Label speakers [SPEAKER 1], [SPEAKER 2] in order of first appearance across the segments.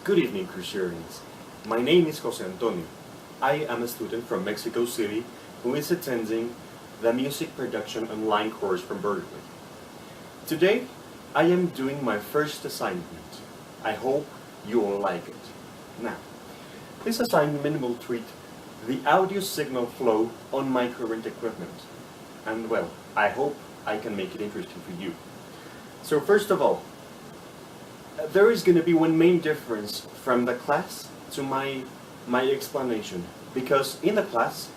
[SPEAKER 1] Good evening, Courserians. My name is Jose Antonio. I am a student from Mexico City who is attending the Music Production Online course from Berkeley. Today, I am doing my first assignment. I hope you will like it. Now, this assignment will treat the audio signal flow on my current equipment. And well, I hope I can make it interesting for you. So first of all, there is going to be one main difference from the class to my explanation, because in the class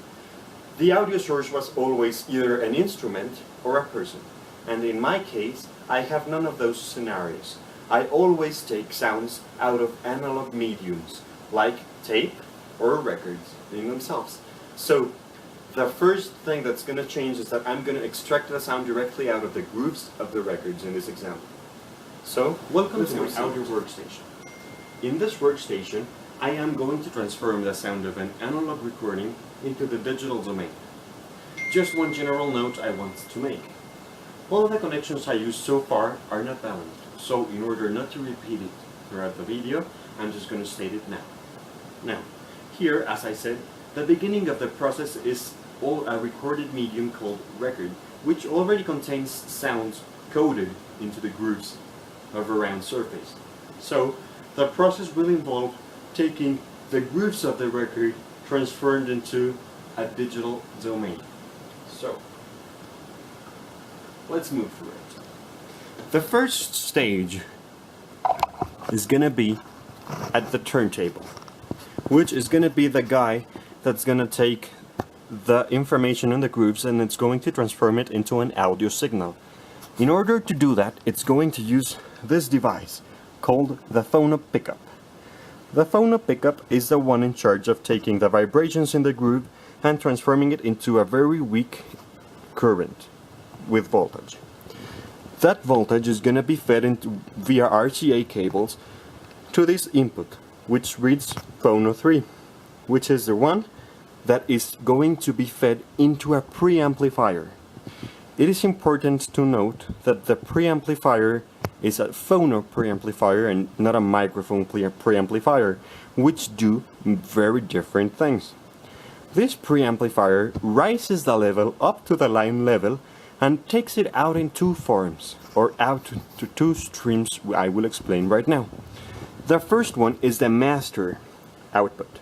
[SPEAKER 1] the audio source was always either an instrument or a person, and in my case I have none of those scenarios. I always take sounds out of analog mediums like tape or records in themselves. So the first thing that's going to change is that I'm going to extract the sound directly out of the grooves of the records in this example. So, welcome to my audio workstation. In this workstation, I am going to transform the sound of an analog recording into the digital domain. Just one general note I want to make. All of the connections I used so far are not balanced, so in order not to repeat it throughout the video, I'm just going to state it now. Now, here, as I said, the beginning of the process is a recorded medium called record, which already contains sounds coded into the grooves of a round surface. So the process will involve taking the grooves of the record transformed into a digital domain. So let's move through it. The first stage is gonna be at the turntable, which is gonna be the guy that's gonna take the information in the grooves and it's going to transform it into an audio signal. In order to do that, it's going to use this device called the phono pickup. The phono pickup is the one in charge of taking the vibrations in the groove and transforming it into a very weak current with voltage. That voltage is going to be fed into via RCA cables to this input, which reads phono 3, which is the one that is going to be fed into a preamplifier. It is important to note that the preamplifier is a phono preamplifier and not a microphone preamplifier, which do very different things. This preamplifier rises the level up to the line level and takes it out in two forms, or out to two streams I will explain right now. The first one is the master output.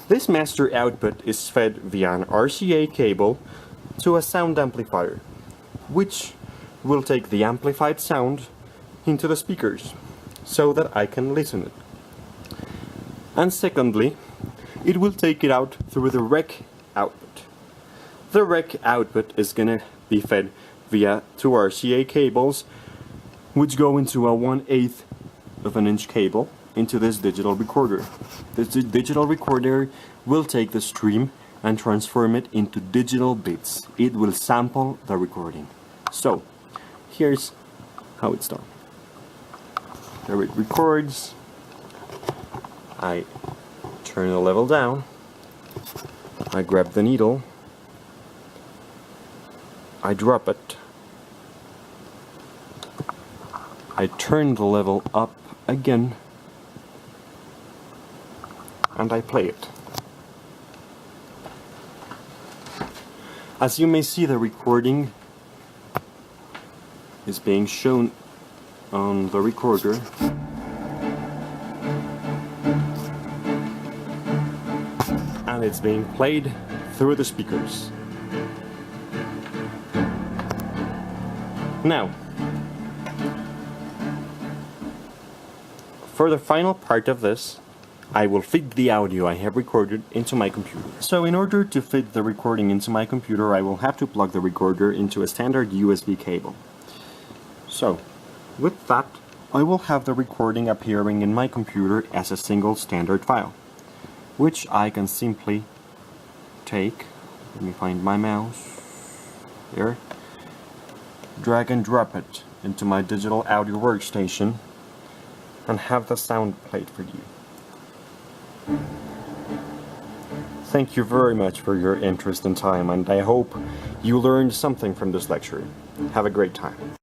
[SPEAKER 1] This master output is fed via an RCA cable to a sound amplifier, which will take the amplified sound into the speakers so that I can listen it. And secondly, it will take it out through the rec output. The rec output is gonna be fed via two RCA cables, which go into a 1/8 of an inch cable into this digital recorder. This digital recorder will take the stream and transform it into digital bits. It will sample the recording. So, here's how it's done. There it records. I turn the level down. I grab the needle. I drop it. I turn the level up again. And I play it. As you may see, the recording is being shown on the recorder. And it's being played through the speakers. Now, for the final part of this, I will feed the audio I have recorded into my computer. So in order to fit the recording into my computer, I will have to plug the recorder into a standard USB cable. So, with that, I will have the recording appearing in my computer as a single standard file, which I can simply take, let me find my mouse, there, drag and drop it into my digital audio workstation, and have the sound played for you. Thank you very much for your interest and time, and I hope you learned something from this lecture. Have a great time.